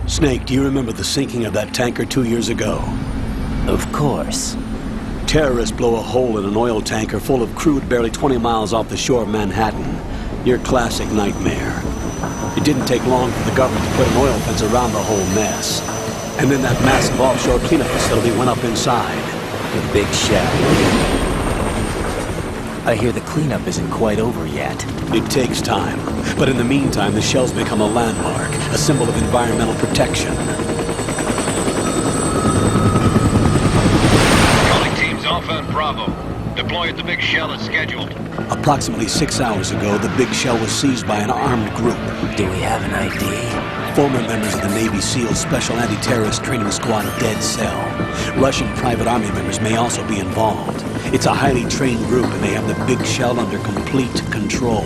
Snake, do you remember the sinking of that tanker 2 years ago? Of course. Terrorists blow a hole in an oil tanker full of crude barely 20 miles off the shore of Manhattan. Your classic nightmare. It didn't take long for the government to put an oil fence around the whole mess. And then that massive offshore cleanup facility went up inside. The big shell. I hear the cleanup isn't quite over yet. It takes time. But in the meantime, the shell's become a landmark, a symbol of environmental protection. Calling teams Alpha and Bravo. Deploy at the big shell as scheduled. Approximately 6 hours ago, the big shell was seized by an armed group. Do we have an ID? Former members of the Navy SEAL Special Anti-Terrorist Training Squad Dead Cell. Russian private army members may also be involved. It's a highly trained group and they have the big shell under complete control.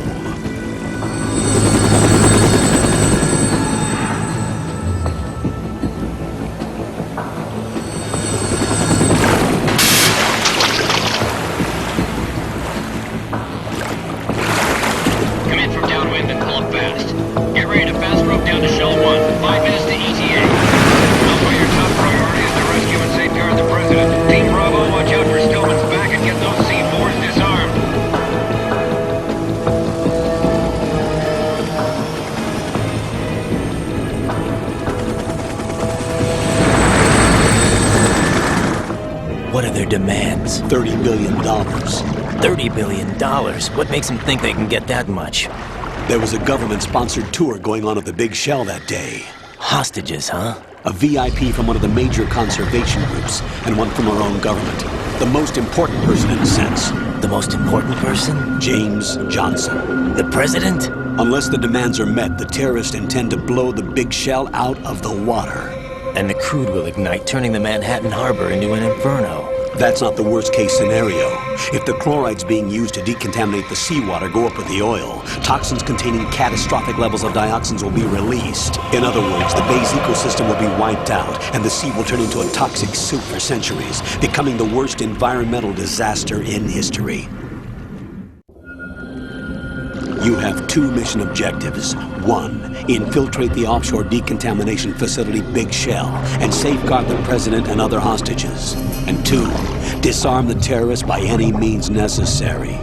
Come in from downwind and pull up fast. Get ready to fast rope down to Shell 1. 5 minutes to ETA. Alpha, your top priority is to rescue and safeguard the President. Team Bravo, watch out for Stillman's back and get those C4s disarmed. What are their demands? $30 billion. $30 billion? What makes them think they can get that much? There was a government-sponsored tour going on at the big shell that day. Hostages, huh? A VIP from one of the major conservation groups, and one from our own government. The most important person in a sense. The most important person? James Johnson. The President? Unless the demands are met, the terrorists intend to blow the big shell out of the water. And the crude will ignite, turning the Manhattan Harbor into an inferno. That's not the worst-case scenario. If the chlorides being used to decontaminate the seawater go up with the oil, toxins containing catastrophic levels of dioxins will be released. In other words, the bay's ecosystem will be wiped out, and the sea will turn into a toxic soup for centuries, becoming the worst environmental disaster in history. You have 2 mission objectives. 1, infiltrate the offshore decontamination facility Big Shell and safeguard the President and other hostages. And 2, disarm the terrorists by any means necessary.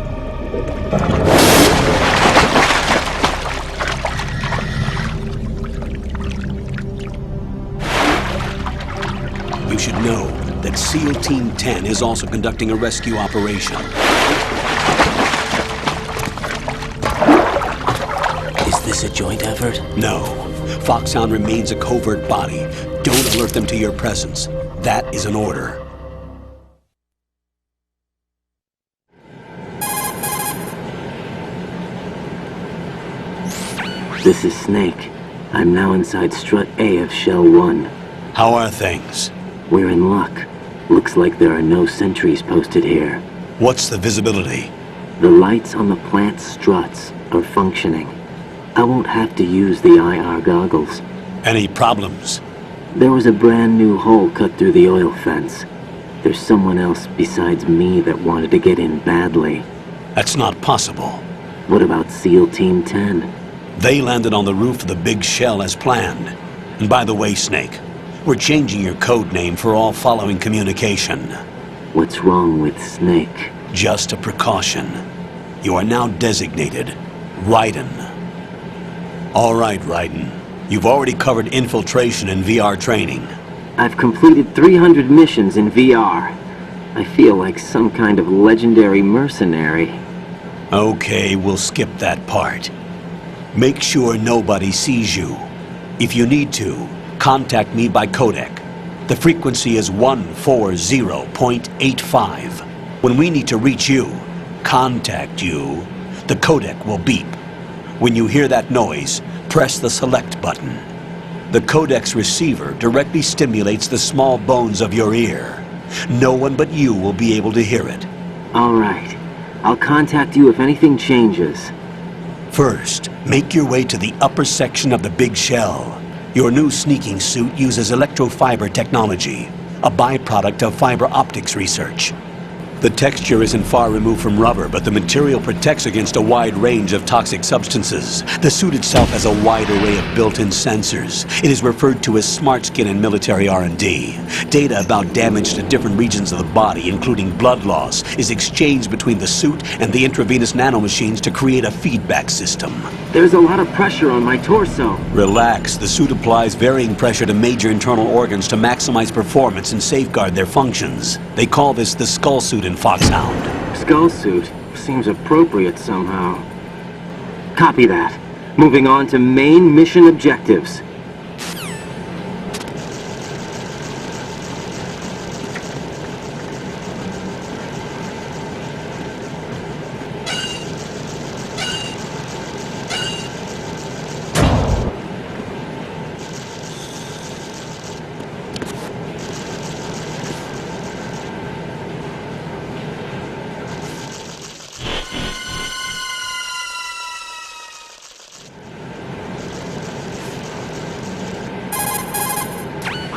You should know that SEAL Team 10 is also conducting a rescue operation. Is this a joint effort? No. Foxhound remains a covert body. Don't alert them to your presence. That is an order. This is Snake. I'm now inside Strut A of Shell 1. How are things? We're in luck. Looks like there are no sentries posted here. What's the visibility? The lights on the plant's struts are functioning. I won't have to use the IR goggles. Any problems? There was a brand new hole cut through the oil fence. There's someone else besides me that wanted to get in badly. That's not possible. What about SEAL Team 10? They landed on the roof of the Big Shell as planned. And by the way, Snake, we're changing your code name for all following communication. What's wrong with Snake? Just a precaution. You are now designated Raiden. All right, Raiden. You've already covered infiltration and VR training. I've completed 300 missions in VR. I feel like some kind of legendary mercenary. Okay, we'll skip that part. Make sure nobody sees you. If you need to, contact me by codec. The frequency is 140.85. When we need to reach you, contact you, the codec will beep. When you hear that noise, press the select button. The codec's receiver directly stimulates the small bones of your ear. No one but you will be able to hear it. All right. I'll contact you if anything changes. First, make your way to the upper section of the Big Shell. Your new sneaking suit uses electrofiber technology, a byproduct of fiber optics research. The texture isn't far removed from rubber, but the material protects against a wide range of toxic substances. The suit itself has a wide array of built-in sensors. It is referred to as smart skin in military R&D. Data about damage to different regions of the body, including blood loss, is exchanged between the suit and the intravenous nanomachines to create a feedback system. There's a lot of pressure on my torso. Relax. The suit applies varying pressure to major internal organs to maximize performance and safeguard their functions. They call this the skull suit in Foxhound. Skull suit seems appropriate somehow. Copy that. Moving on to main mission objectives.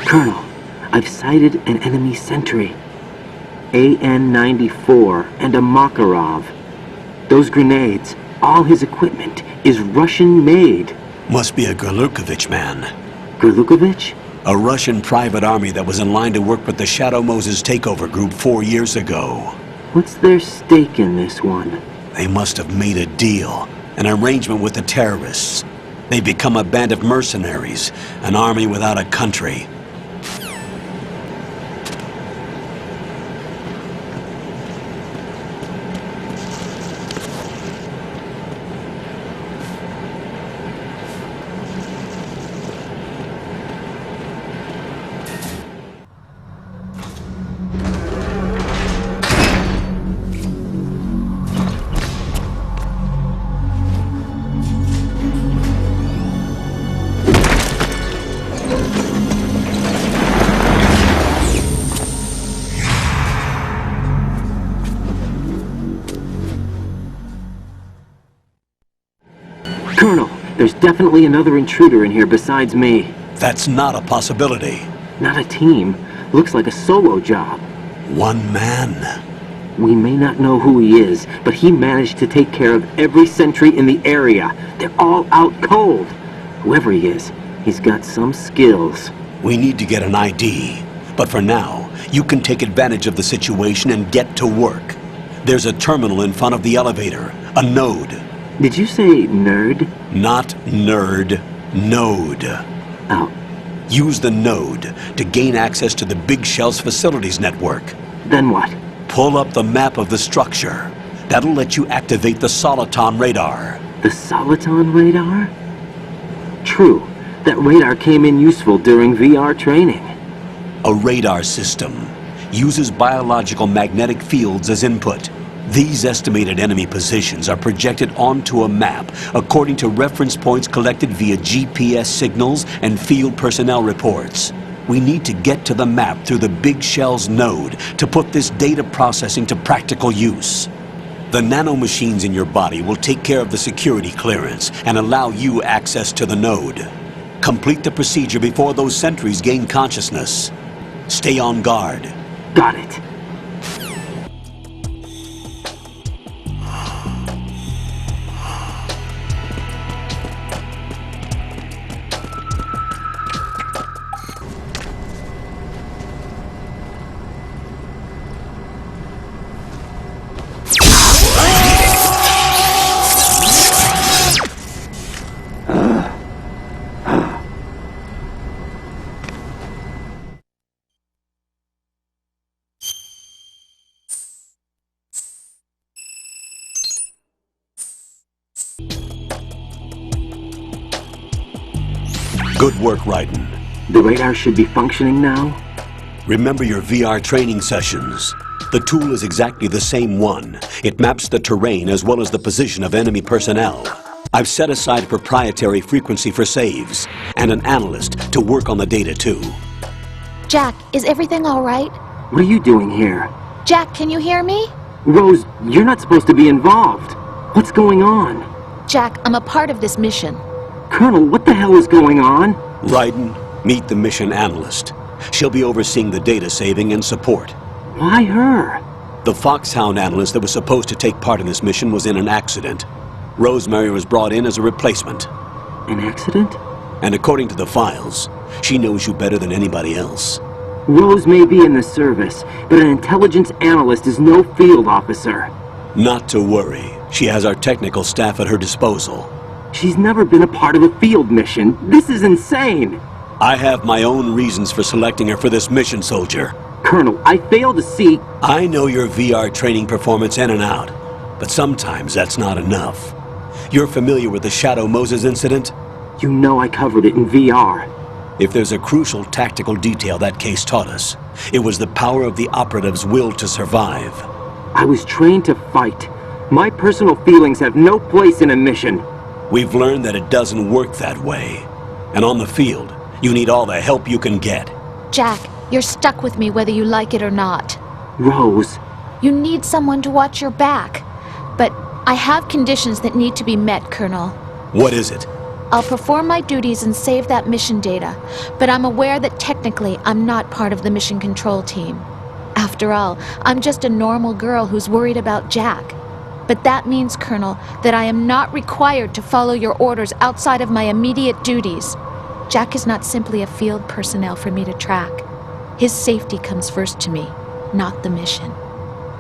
Colonel, I've sighted an enemy sentry. AN-94 and a Makarov. Those grenades, all his equipment, is Russian-made. Must be a Gorlukovich man. Gorlukovich? A Russian private army that was in line to work with the Shadow Moses takeover group 4 years ago. What's their stake in this one? They must have made a deal, an arrangement with the terrorists. They've become a band of mercenaries, an army without a country. Colonel, there's definitely another intruder in here besides me. That's not a possibility. Not a team. Looks like a solo job. One man. We may not know who he is, but he managed to take care of every sentry in the area. They're all out cold. Whoever he is, he's got some skills. We need to get an ID. But for now, you can take advantage of the situation and get to work. There's a terminal in front of the elevator. A node. Did you say nerd? Not nerd. Node. Oh. Use the node to gain access to the Big Shell's facilities network. Then what? Pull up the map of the structure. That'll let you activate the Soliton radar. The Soliton radar? True. That radar came in useful during VR training. A radar system uses biological magnetic fields as input. These estimated enemy positions are projected onto a map according to reference points collected via GPS signals and field personnel reports. We need to get to the map through the Big Shell's node to put this data processing to practical use. The nanomachines in your body will take care of the security clearance and allow you access to the node. Complete the procedure before those sentries gain consciousness. Stay on guard. Got it. Good work, Raiden. The radar should be functioning now? Remember your VR training sessions. The tool is exactly the same one. It maps the terrain as well as the position of enemy personnel. I've set aside a proprietary frequency for saves, and an analyst to work on the data too. Jack, is everything all right? What are you doing here? Jack, can you hear me? Rose, you're not supposed to be involved. What's going on? Jack, I'm a part of this mission. Colonel, what the hell is going on? Raiden, meet the mission analyst. She'll be overseeing the data saving and support. Why her? The Foxhound analyst that was supposed to take part in this mission was in an accident. Rosemary was brought in as a replacement. An accident? And according to the files, she knows you better than anybody else. Rose may be in the service, but an intelligence analyst is no field officer. Not to worry. She has our technical staff at her disposal. She's never been a part of a field mission. This is insane! I have my own reasons for selecting her for this mission, soldier. Colonel, I fail to see... I know your VR training performance in and out, but sometimes that's not enough. You're familiar with the Shadow Moses incident? You know I covered it in VR. If there's a crucial tactical detail that case taught us, it was the power of the operative's will to survive. I was trained to fight. My personal feelings have no place in a mission. We've learned that it doesn't work that way. And on the field, you need all the help you can get. Jack, you're stuck with me whether you like it or not. Rose. You need someone to watch your back. But I have conditions that need to be met, Colonel. What is it? I'll perform my duties and save that mission data, but I'm aware that technically I'm not part of the mission control team. After all, I'm just a normal girl who's worried about Jack. But that means, Colonel, that I am not required to follow your orders outside of my immediate duties. Jack is not simply a field personnel for me to track. His safety comes first to me, not the mission.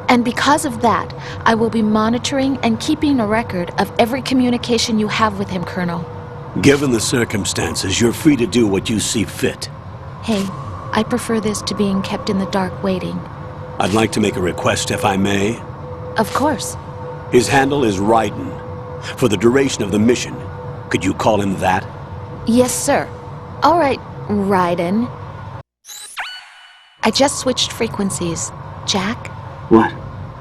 And because of that, I will be monitoring and keeping a record of every communication you have with him, Colonel. Given the circumstances, you're free to do what you see fit. Hey, I prefer this to being kept in the dark waiting. I'd like to make a request, if I may. Of course. His handle is Raiden. For the duration of the mission, could you call him that? Yes, sir. All right, Raiden. I just switched frequencies. Jack, What?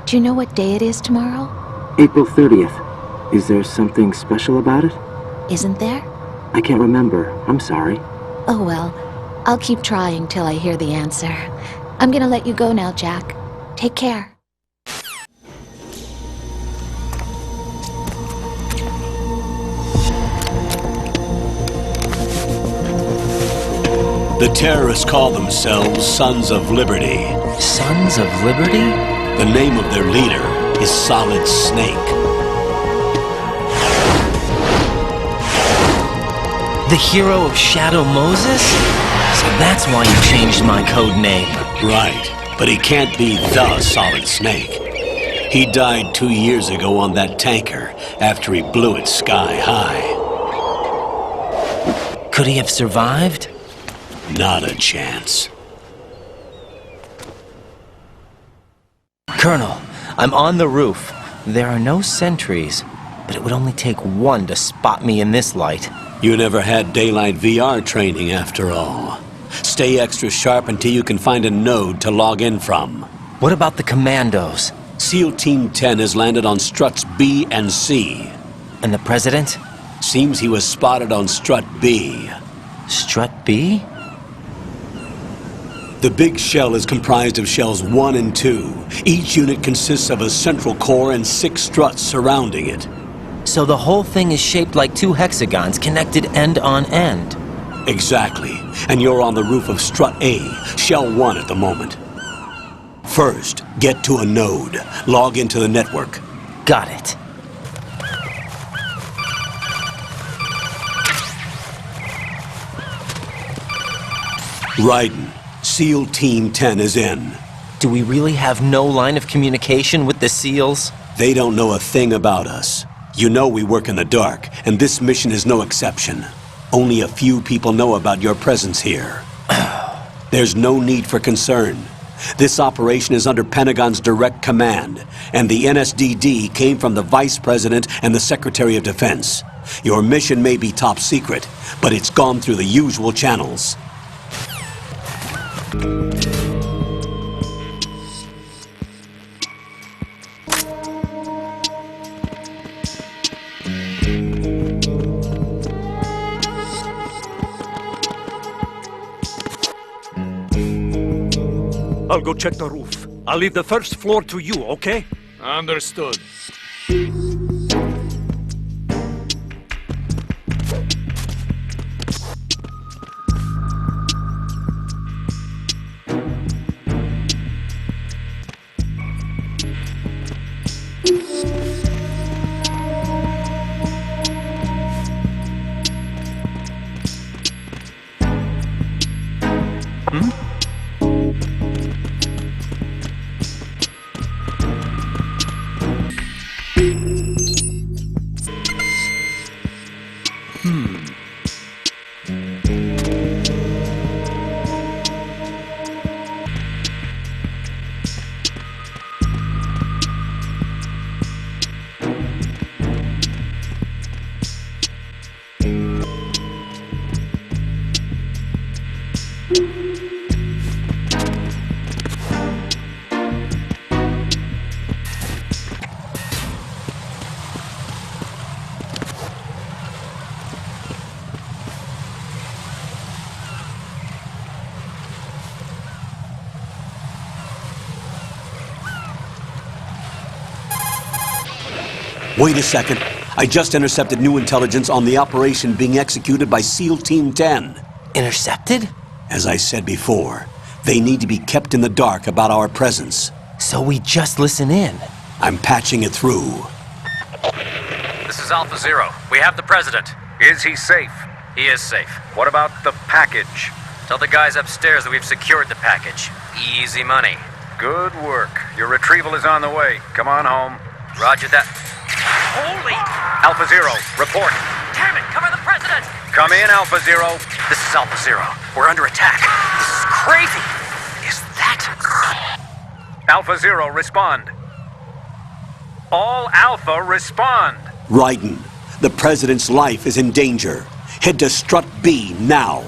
do you know what day it is tomorrow? April 30th. Is there something special about it? Isn't there? I can't remember. I'm sorry. Oh well, I'll keep trying till I hear the answer. I'm gonna let you go now, Jack. Take care. The terrorists call themselves Sons of Liberty. Sons of Liberty? The name of their leader is Solid Snake. The hero of Shadow Moses? So that's why you changed my code name. Right, but he can't be the Solid Snake. He died 2 years ago on that tanker after he blew it sky high. Could he have survived? Not a chance. Colonel, I'm on the roof. There are no sentries, but it would only take one to spot me in this light. You never had daylight VR training after all. Stay extra sharp until you can find a node to log in from. What about the commandos? SEAL Team 10 has landed on struts B and C. And the president? Seems he was spotted on strut B. Strut B? The big shell is comprised of shells 1 and 2. Each unit consists of a central core and 6 struts surrounding it. So the whole thing is shaped like 2 hexagons connected end on end. Exactly. And you're on the roof of strut A, shell 1 at the moment. First, get to a node. Log into the network. Got it. Raiden, SEAL Team 10 is in. Do we really have no line of communication with the SEALs? They don't know a thing about us. You know we work in the dark, and this mission is no exception. Only a few people know about your presence here. There's no need for concern. This operation is under Pentagon's direct command, and the NSDD came from the Vice President and the Secretary of Defense. Your mission may be top secret, but it's gone through the usual channels. I'll go check the roof. I'll leave the first floor to you, okay? Understood. Wait a second. I just intercepted new intelligence on the operation being executed by SEAL Team 10. Intercepted? As I said before, they need to be kept in the dark about our presence. So we just listen in. I'm patching it through. This is Alpha Zero. We have the president. Is he safe? He is safe. What about the package? Tell the guys upstairs that we've secured the package. Easy money. Good work. Your retrieval is on the way. Come on home. Roger that. Holy! Alpha Zero, report. Damn it, cover the president! Come in, Alpha Zero. This is Alpha Zero. We're under attack. This is crazy. Is that... Alpha Zero, respond. All Alpha, respond. Raiden, the President's life is in danger. Head to Strut B now.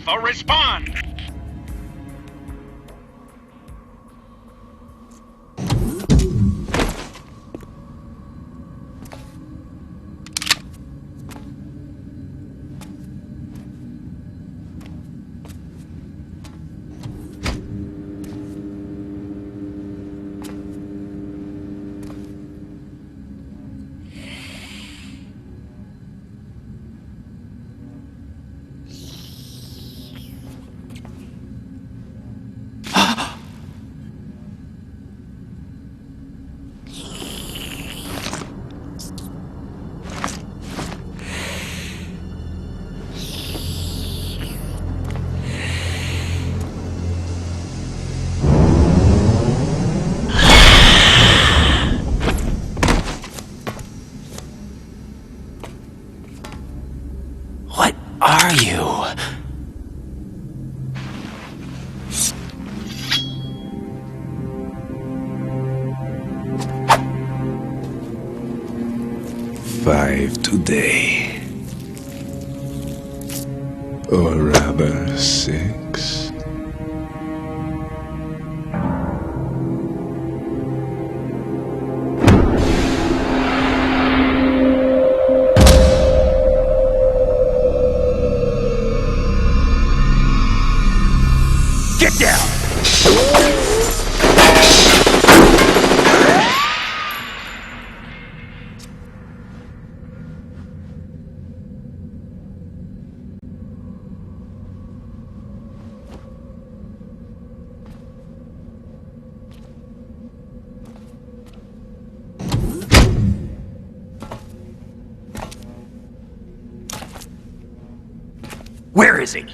Alpha, respond! are you? Five today. Or rather, 6. Get down! Where is he?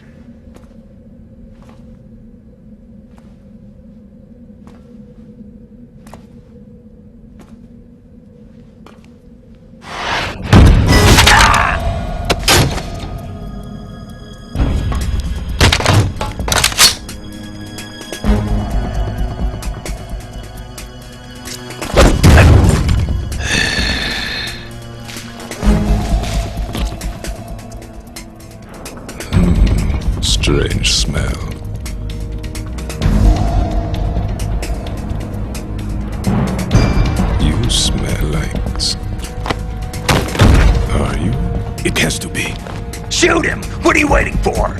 Strange smell. You smell like... Are you? It has to be. Shoot him! What are you waiting for?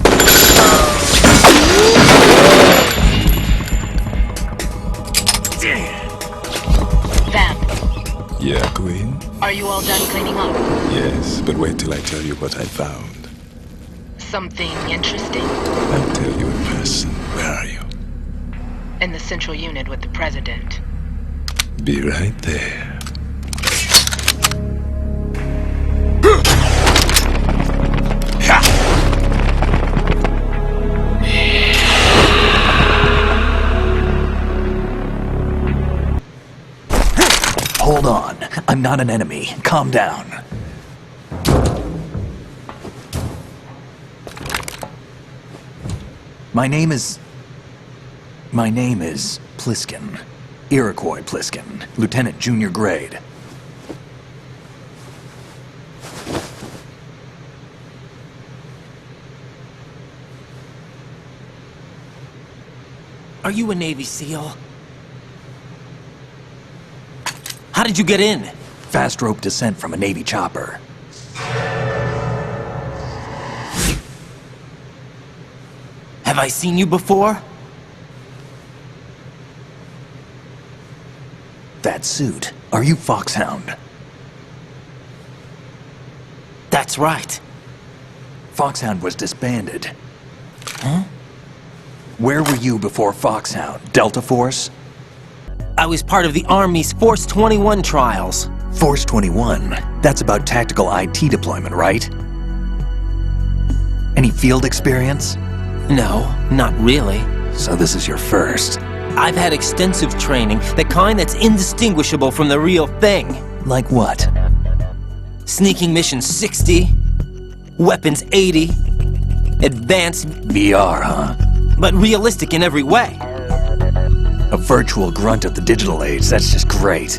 Vamp, Yeah, Queen? are you all done cleaning up? Yes, but wait till I tell you what I found. Something interesting? I'll tell you in person. Where are you? In the central unit with the president. Be right there. Hold on. I'm not an enemy. Calm down. My name is Pliskin. Iroquois Pliskin. Lieutenant Junior Grade. Are you a Navy SEAL? How did you get in? Fast rope descent from a Navy chopper. Have I seen you before? That suit. Are you Foxhound? That's right. Foxhound was disbanded. Huh? Where were you before Foxhound? Delta Force? I was part of the Army's Force 21 trials. Force 21? That's about tactical IT deployment, right? Any field experience? No, not really. So this is your first. I've had extensive training, the kind that's indistinguishable from the real thing. Like what? Sneaking mission 60, weapons 80, advanced, VR, huh? but realistic in every way. A virtual grunt of the digital age, that's just great.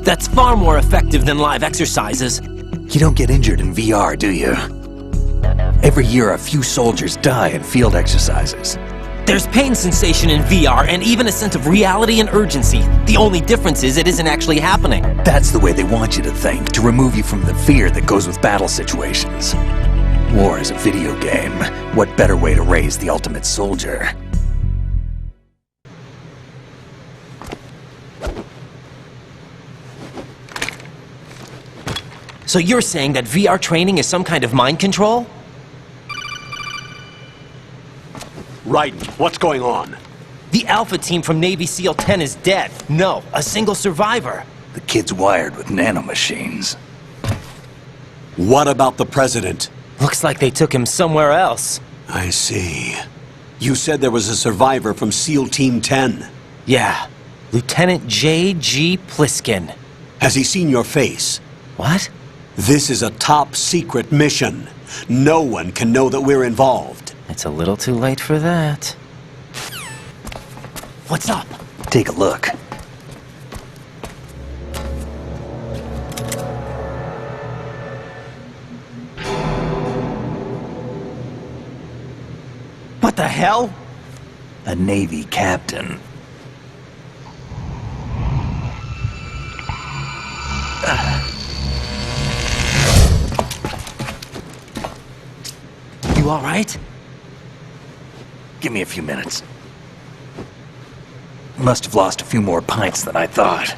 That's far more effective than live exercises. You don't get injured in VR, do you? Every year a few soldiers die in field exercises. There's pain sensation in VR and even a sense of reality and urgency. The only difference is it isn't actually happening. That's the way they want you to think, to remove you from the fear that goes with battle situations. War is a video game. What better way to raise the ultimate soldier? So you're saying that VR training is some kind of mind control? Raiden, what's going on? The Alpha team from Navy SEAL 10 is dead. No, a single survivor. The kid's wired with nanomachines. What about the president? Looks like they took him somewhere else. I see. You said there was a survivor from SEAL Team 10. Yeah, Lieutenant J.G. Pliskin. Has he seen your face? What? This is a top secret mission. No one can know that we're involved. It's a little too late for that. What's up? Take a look. What the hell? A Navy captain. You all right? Give me a few minutes. Must have lost a few more pints than I thought.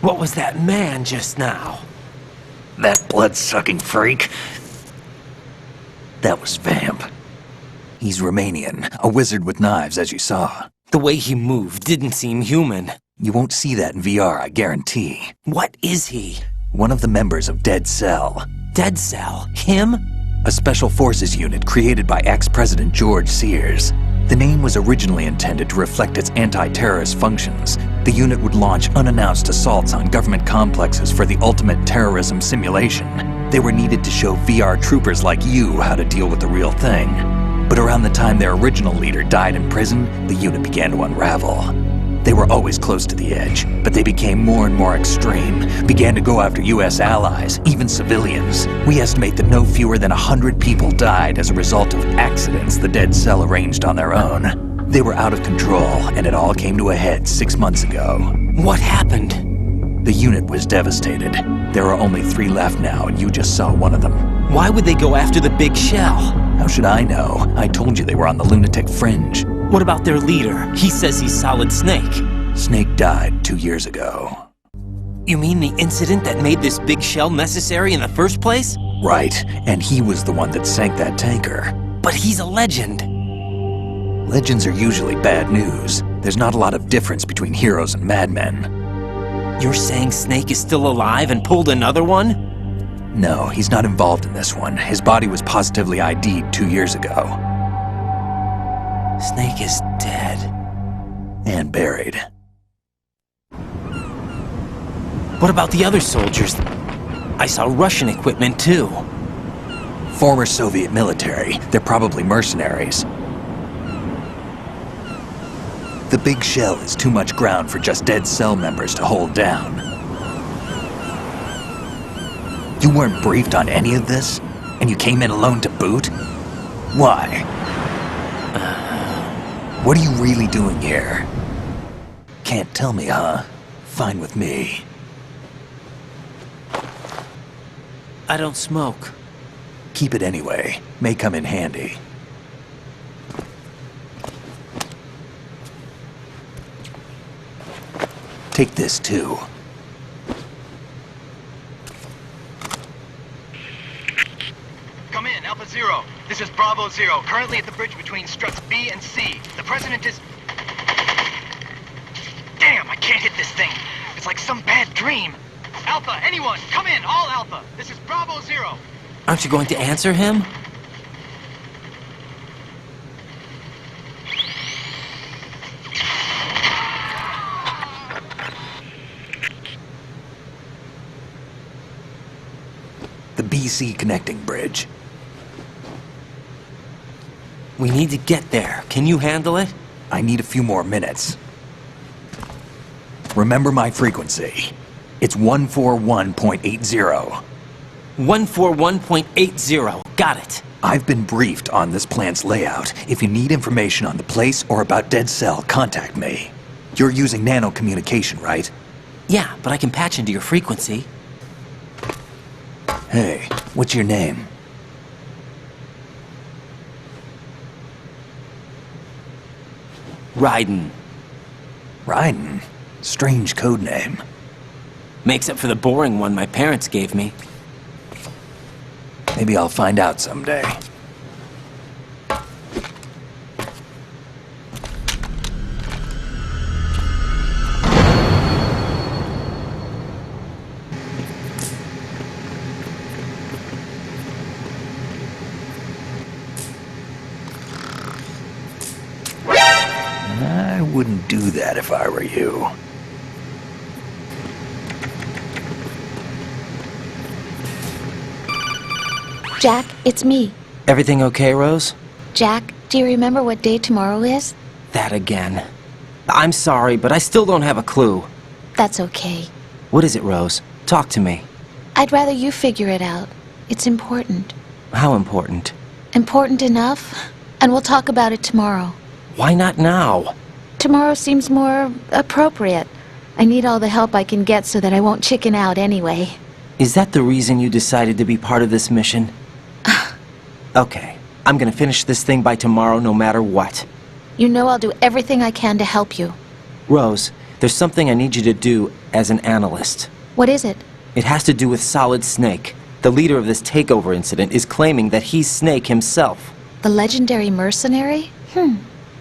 What was that man just now? That blood-sucking freak? That was Vamp. He's Romanian, a wizard with knives, as you saw. The way he moved didn't seem human. You won't see that in VR, I guarantee. What is he? One of the members of Dead Cell. Dead Cell? Him? A special forces unit created by ex-President George Sears. The name was originally intended to reflect its anti-terrorist functions. The unit would launch unannounced assaults on government complexes for the ultimate terrorism simulation. They were needed to show VR troopers like you how to deal with the real thing. But around the time their original leader died in prison, the unit began to unravel. They were always close to the edge, but they became more and more extreme, began to go after US allies, even civilians. We estimate that no fewer than 100 people died as a result of accidents the Dead Cell arranged on their own. They were out of control, and it all came to a head 6 months ago. What happened? The unit was devastated. There are only 3 left now, and you just saw one of them. Why would they go after the big shell? How should I know? I told you they were on the lunatic fringe. What about their leader? He says he's Solid Snake. Snake died 2 years ago. You mean the incident that made this big shell necessary in the first place? Right, and he was the one that sank that tanker. But he's a legend. Legends are usually bad news. There's not a lot of difference between heroes and madmen. You're saying Snake is still alive and pulled another one? No, he's not involved in this one. His body was positively ID'd 2 years ago. Snake is dead. And buried. What about the other soldiers? I saw Russian equipment too. Former Soviet military. They're probably mercenaries. The big shell is too much ground for just Dead Cell members to hold down. You weren't briefed on any of this? And you came in alone to boot? Why? What are you really doing here? Can't tell me, huh? Fine with me. I don't smoke. Keep it anyway. May come in handy. Take this too. Come in, Alpha Zero. This is Bravo Zero, currently at the bridge between struts B and C. The President is... Damn, I can't hit this thing. It's like some bad dream. Alpha, anyone, come in, all Alpha. This is Bravo Zero. Aren't you going to answer him? The BC connecting bridge. We need to get there. Can you handle it? I need a few more minutes. Remember my frequency. It's 141.80. 141.80. Got it. I've been briefed on this plant's layout. If you need information on the place or about Dead Cell, contact me. You're using nano communication, right? Yeah, but I can patch into your frequency. Hey, what's your name? Raiden. Raiden? Strange code name. Makes up for the boring one my parents gave me. Maybe I'll find out someday. I wouldn't do that if I were you. Jack, it's me. Everything okay, Rose? Jack, do you remember what day tomorrow is? That again. I'm sorry, but I still don't have a clue. That's okay. What is it, Rose? Talk to me. I'd rather you figure it out. It's important. How important? Important enough? And we'll talk about it tomorrow. Why not now? Tomorrow seems more appropriate. I need all the help I can get so that I won't chicken out anyway. Is that the reason you decided to be part of this mission? Okay. I'm gonna finish this thing by tomorrow no matter what. You know I'll do everything I can to help you. Rose, there's something I need you to do as an analyst. What is it? It has to do with Solid Snake. The leader of this takeover incident is claiming that he's Snake himself. The legendary mercenary?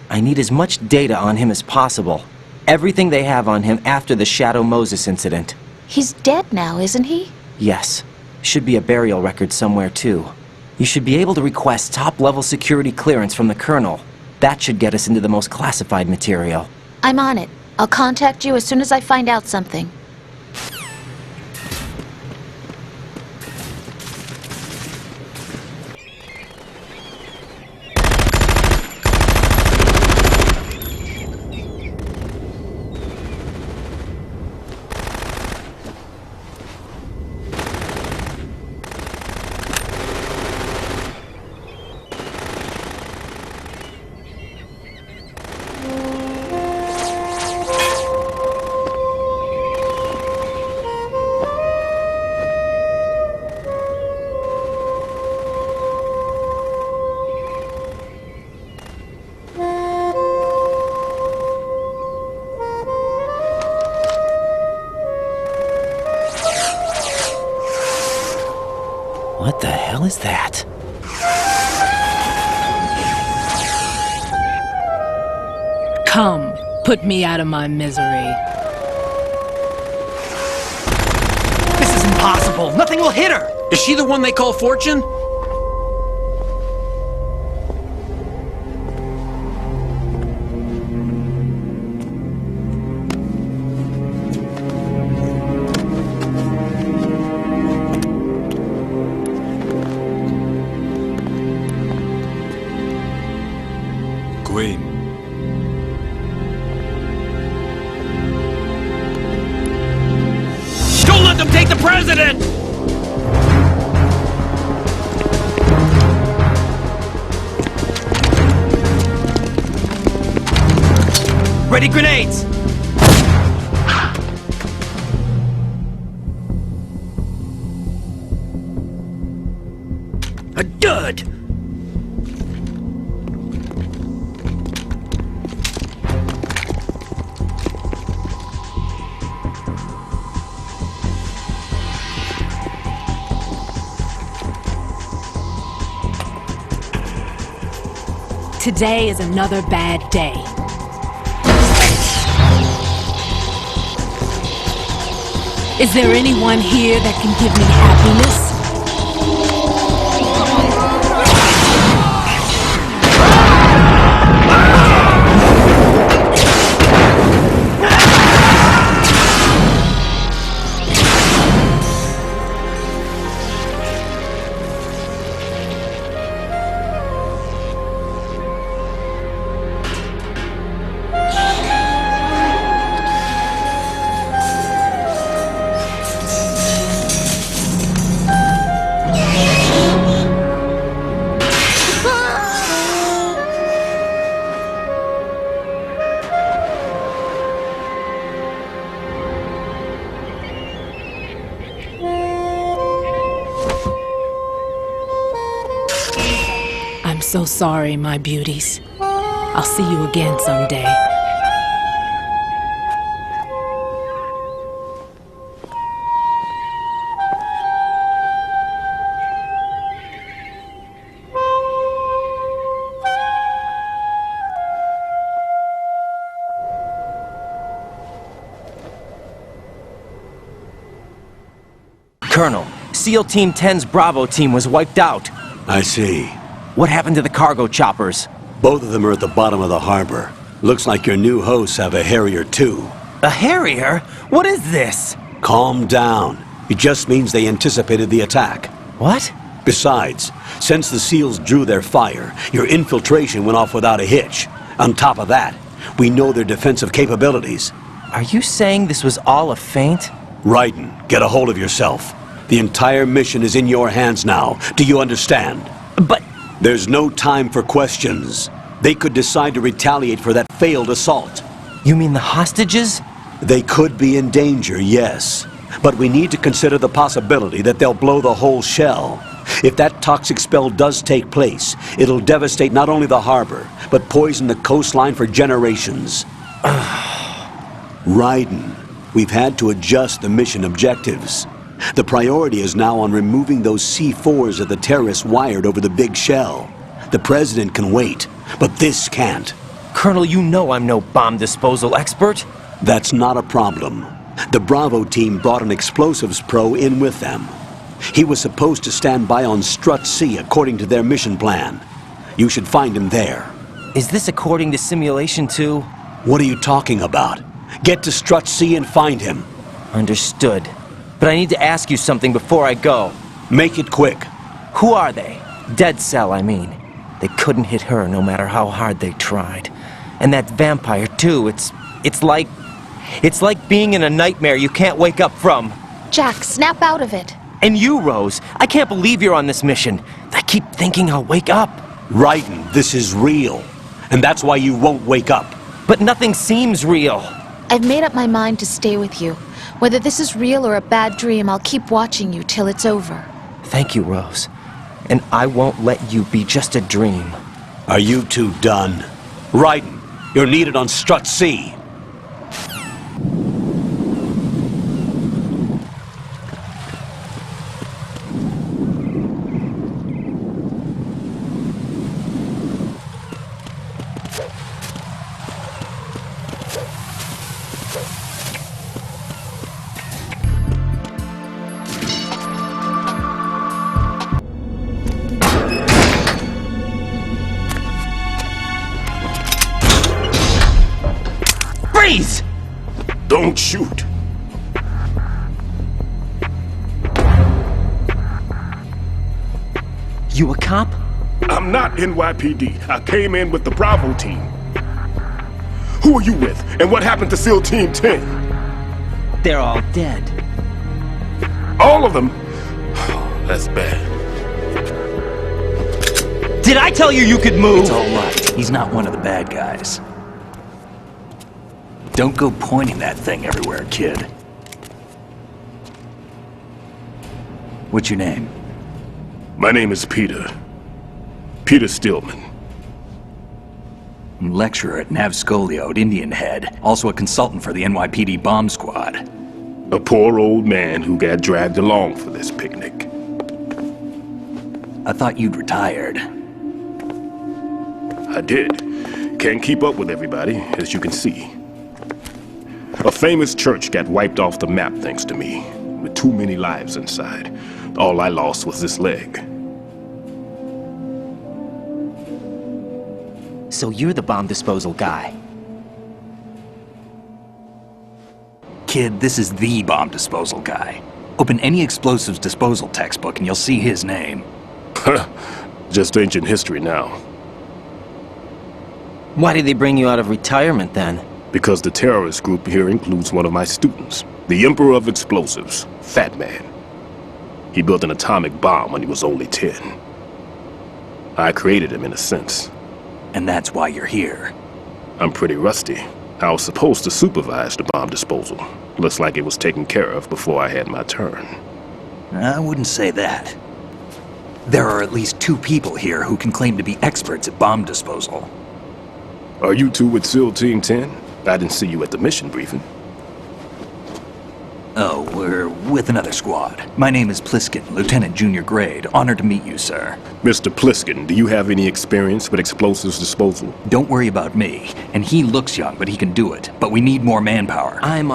I need as much data on him as possible. Everything they have on him after the Shadow Moses incident. He's dead now, isn't he? Yes. Should be a burial record somewhere, too. You should be able to request top-level security clearance from the Colonel. That should get us into the most classified material. I'm on it. I'll contact you as soon as I find out something. What the hell is that? Come, put me out of my misery. This is impossible. Nothing will hit her. Is she the one they call Fortune? Queen. Don't let them take the president! Ready grenades! A dud! Today is another bad day. Is there anyone here that can give me happiness? I'm so sorry, my beauties. I'll see you again someday. Colonel, SEAL Team 10's Bravo team was wiped out. I see. What happened to the cargo choppers? Both of them are at the bottom of the harbor. Looks like your new hosts have a Harrier too. A Harrier? What is this? Calm down. It just means they anticipated the attack. What? Besides, since the SEALs drew their fire, your infiltration went off without a hitch. On top of that, we know their defensive capabilities. Are you saying this was all a feint? Raiden, get a hold of yourself. The entire mission is in your hands now. Do you understand? But... There's no time for questions. They could decide to retaliate for that failed assault. You mean the hostages? They could be in danger, yes. But we need to consider the possibility that they'll blow the whole shell. If that toxic spell does take place, it'll devastate not only the harbor, but poison the coastline for generations. Raiden, we've had to adjust the mission objectives. The priority is now on removing those C4s that the terrorists wired over the big shell. The President can wait, but this can't. Colonel, you know I'm no bomb disposal expert. That's not a problem. The Bravo team brought an explosives pro in with them. He was supposed to stand by on Strut C according to their mission plan. You should find him there. Is this according to Simulation 2? What are you talking about? Get to Strut C and find him. Understood. But I need to ask you something before I go. Make it quick. Who are they? Dead Cell, I mean. They couldn't hit her no matter how hard they tried. And that vampire, too, it's like being in a nightmare you can't wake up from. Jack, snap out of it. And you, Rose, I can't believe you're on this mission. I keep thinking I'll wake up. Raiden, this is real. And that's why you won't wake up. But nothing seems real. I've made up my mind to stay with you. Whether this is real or a bad dream, I'll keep watching you till it's over. Thank you, Rose. And I won't let you be just a dream. Are you two done? Raiden, you're needed on Strut C. Freeze! Don't shoot. You a cop? I'm not NYPD. I came in with the Bravo team. Who are you with? And what happened to SEAL Team 10? They're all dead. All of them? Oh, that's bad. Did I tell you you could move? It's all right. He's not one of the bad guys. Don't go pointing that thing everywhere, kid. What's your name? My name is Peter. Peter Stillman. Lecturer at Navscolio at Indian Head. Also a consultant for the NYPD bomb squad. A poor old man who got dragged along for this picnic. I thought you'd retired. I did. Can't keep up with everybody, as you can see. A famous church got wiped off the map thanks to me, with too many lives inside. All I lost was this leg. So you're the bomb disposal guy. Kid, this is the bomb disposal guy. Open any explosives disposal textbook and you'll see his name. Just ancient history now. Why did they bring you out of retirement then? Because the terrorist group here includes one of my students, the Emperor of Explosives, Fat Man. He built an atomic bomb when he was only 10. I created him in a sense. And that's why you're here. I'm pretty rusty. I was supposed to supervise the bomb disposal. Looks like it was taken care of before I had my turn. I wouldn't say that. There are at least 2 people here who can claim to be experts at bomb disposal. Are you two with SEAL Team 10? I didn't see you at the mission briefing. Oh, we're with another squad. My name is Pliskin, Lieutenant Junior Grade. Honored to meet you, sir. Mr. Pliskin, do you have any experience with explosives disposal? Don't worry about me. And he looks young, but he can do it. But we need more manpower. I'm,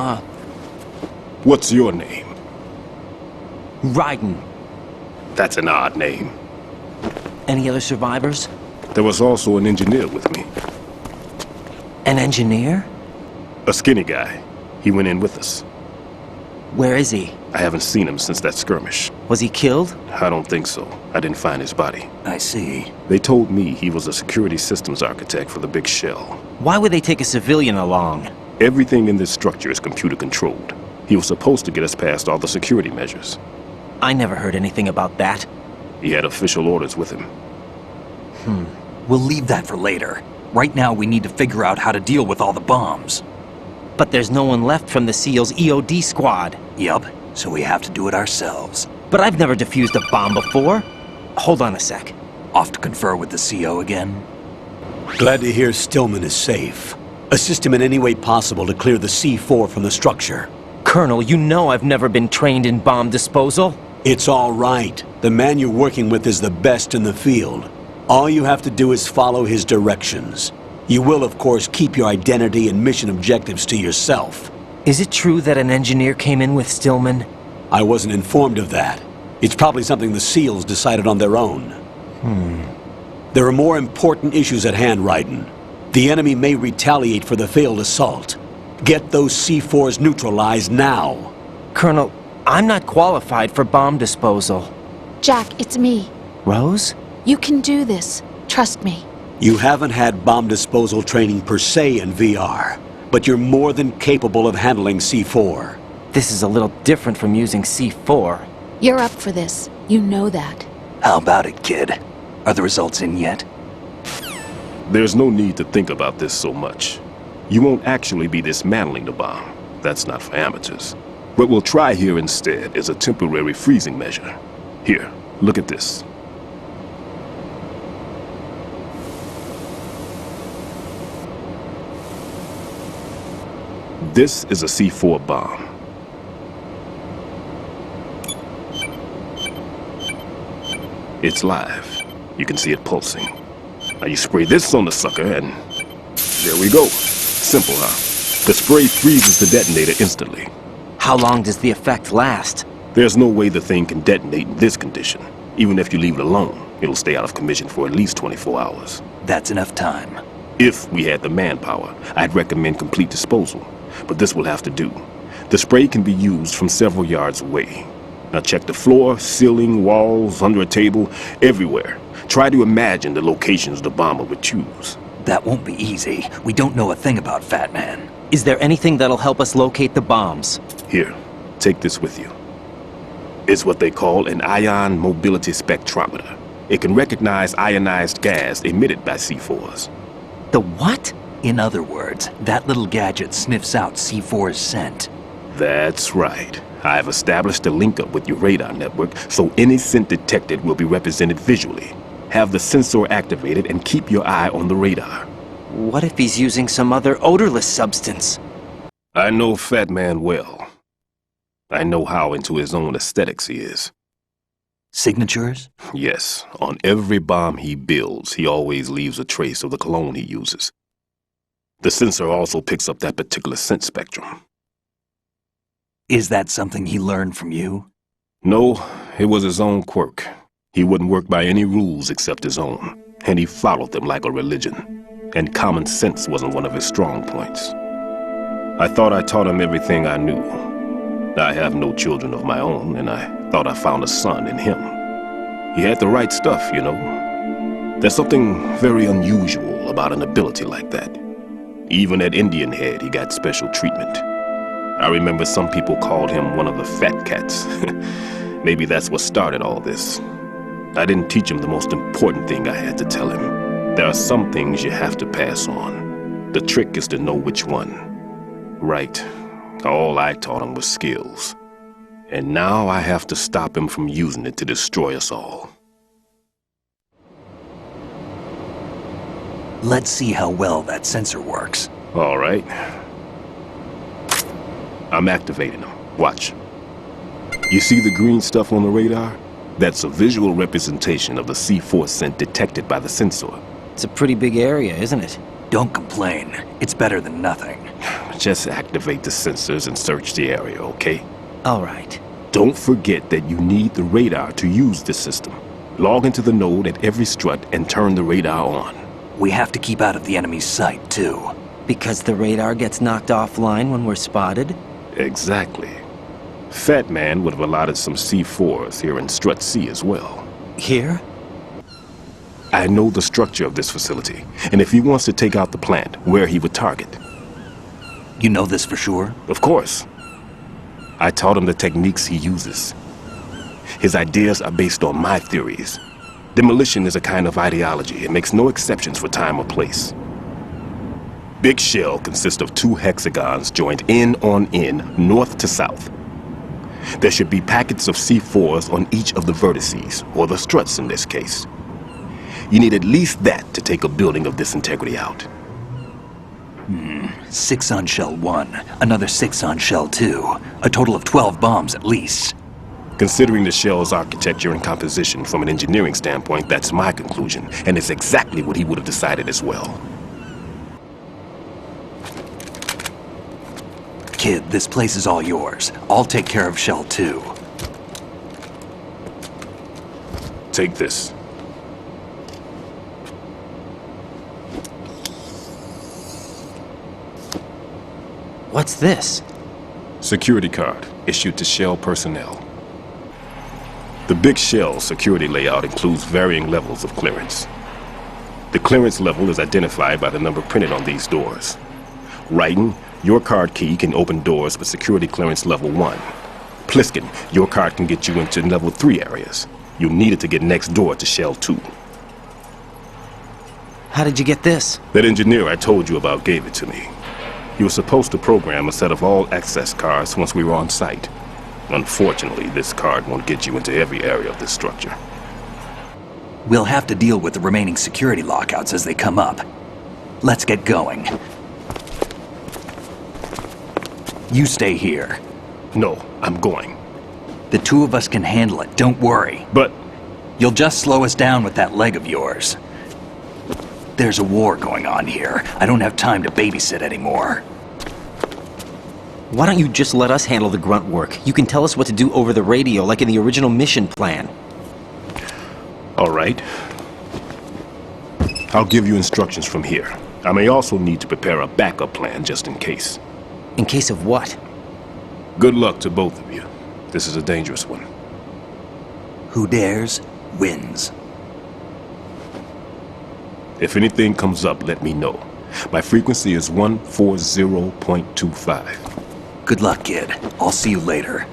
What's your name? Raiden. That's an odd name. Any other survivors? There was also an engineer with me. An engineer? A skinny guy. He went in with us. Where is he? I haven't seen him since that skirmish. Was he killed? I don't think so. I didn't find his body. I see. They told me he was a security systems architect for the big shell. Why would they take a civilian along? Everything in this structure is computer controlled. He was supposed to get us past all the security measures. I never heard anything about that. He had official orders with him. We'll leave that for later. Right now, we need to figure out how to deal with all the bombs. But there's no one left from the SEAL's EOD squad. Yup, so we have to do it ourselves. But I've never defused a bomb before. Hold on a sec. Off to confer with the CO again? Glad to hear Stillman is safe. Assist him in any way possible to clear the C4 from the structure. Colonel, you know I've never been trained in bomb disposal. It's all right. The man you're working with is the best in the field. All you have to do is follow his directions. You will, of course, keep your identity and mission objectives to yourself. Is it true that an engineer came in with Stillman? I wasn't informed of that. It's probably something the SEALs decided on their own. There are more important issues at hand, Raiden. The enemy may retaliate for the failed assault. Get those C4s neutralized now. Colonel, I'm not qualified for bomb disposal. Jack, it's me. Rose? You can do this. Trust me. You haven't had bomb disposal training per se in VR, but you're more than capable of handling C4. This is a little different from using C4. You're up for this. You know that. How about it, kid? Are the results in yet? There's no need to think about this so much. You won't actually be dismantling the bomb. That's not for amateurs. What we'll try here instead is a temporary freezing measure. Here, look at this. This is a C4 bomb. It's live. You can see it pulsing. Now you spray this on the sucker and there we go. Simple, huh? The spray freezes the detonator instantly. How long does the effect last? There's no way the thing can detonate in this condition. Even if you leave it alone, it'll stay out of commission for at least 24 hours. That's enough time. If we had the manpower, I'd recommend complete disposal. But this will have to do. The spray can be used from several yards away. Now check the floor, ceiling, walls, under a table, everywhere. Try to imagine the locations the bomber would choose. That won't be easy. We don't know a thing about Fat Man. Is there anything that'll help us locate the bombs? Here, take this with you. It's what they call an ion mobility spectrometer. It can recognize ionized gas emitted by C4s. The what? In other words, that little gadget sniffs out C4's scent. That's right. I've established a link-up with your radar network, so any scent detected will be represented visually. Have the sensor activated and keep your eye on the radar. What if he's using some other odorless substance? I know Fat Man well. I know how into his own aesthetics he is. Signatures? Yes, on every bomb he builds, he always leaves a trace of the cologne he uses. The sensor also picks up that particular scent spectrum. Is that something he learned from you? No, it was his own quirk. He wouldn't work by any rules except his own, and he followed them like a religion. And common sense wasn't one of his strong points. I thought I taught him everything I knew. I have no children of my own, and I thought I found a son in him. He had the right stuff, you know. There's something very unusual about an ability like that. Even at Indian Head, he got special treatment. I remember some people called him one of the fat cats. Maybe that's what started all this. I didn't teach him the most important thing I had to tell him. There are some things you have to pass on. The trick is to know which one. Right. All I taught him was skills. And now I have to stop him from using it to destroy us all. Let's see how well that sensor works. All right. I'm activating them. Watch. You see the green stuff on the radar? That's a visual representation of the C4 scent detected by the sensor. It's a pretty big area, isn't it? Don't complain. It's better than nothing. Just activate the sensors and search the area, okay? All right. Don't forget that you need the radar to use this system. Log into the node at every strut and turn the radar on. We have to keep out of the enemy's sight, too. Because the radar gets knocked offline when we're spotted? Exactly. Fat Man would have allotted some C4s here in Strut C as well. Here? I know the structure of this facility, and if he wants to take out the plant, where he would target. You know this for sure? Of course. I taught him the techniques he uses. His ideas are based on my theories. Demolition is a kind of ideology. It makes no exceptions for time or place. Big Shell consists of 2 hexagons joined end on end, north to south. There should be packets of C4s on each of the vertices, or the struts in this case. You need at least that to take a building of this integrity out. 6 on Shell 1, another 6 on Shell 2. A total of 12 bombs at least. Considering the shell's architecture and composition from an engineering standpoint, that's my conclusion, and it's exactly what he would have decided as well. Kid, this place is all yours. I'll take care of Shell 2. Take this. What's this? Security card, issued to Shell personnel. The Big Shell security layout includes varying levels of clearance. The clearance level is identified by the number printed on these doors. Raiden, your card key can open doors with security clearance level 1. Pliskin, your card can get you into level 3 areas. You'll need it to get next door to Shell 2. How did you get this? That engineer I told you about gave it to me. He was supposed to program a set of all access cards once we were on site. Unfortunately, this card won't get you into every area of this structure. We'll have to deal with the remaining security lockouts as they come up. Let's get going. You stay here. No, I'm going. The 2 of us can handle it, don't worry. But you'll just slow us down with that leg of yours. There's a war going on here. I don't have time to babysit anymore. Why don't you just let us handle the grunt work? You can tell us what to do over the radio, like in the original mission plan. all right. I'll give you instructions from here. I may also need to prepare a backup plan just in case. In case of what? Good luck to both of you. This is a dangerous one. Who dares, wins. If anything comes up, let me know. My frequency is 140.25. Good luck, kid. I'll see you later.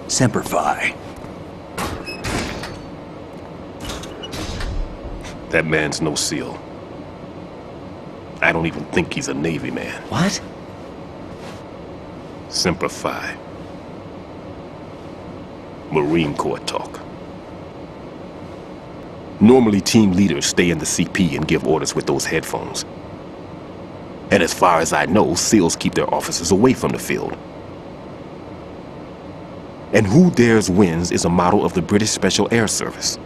Semper Fi. That man's no SEAL. I don't even think he's a Navy man. What? Semper Fi. Marine Corps talk. Normally, team leaders stay in the CP and give orders with those headphones. And as far as I know, SEALs keep their officers away from the field. And Who Dares Wins is a motto of the British Special Air Service.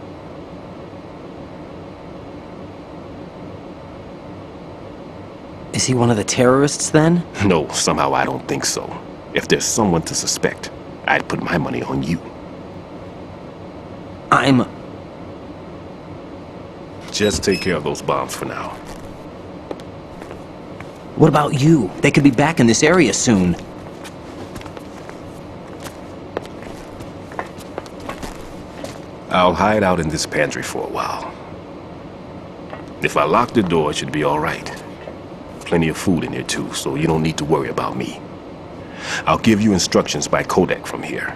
Is he one of the terrorists, then? No, somehow I don't think so. If there's someone to suspect, I'd put my money on you. Just take care of those bombs for now. What about you? They could be back in this area soon. I'll hide out in this pantry for a while. If I lock the door, it should be all right. Plenty of food in here too, so you don't need to worry about me. I'll give you instructions by codec from here.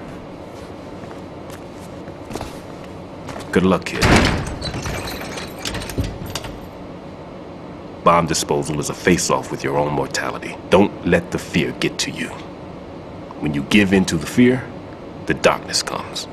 Good luck, kid. Bomb disposal is a face-off with your own mortality. Don't let the fear get to you. When you give in to the fear, the darkness comes.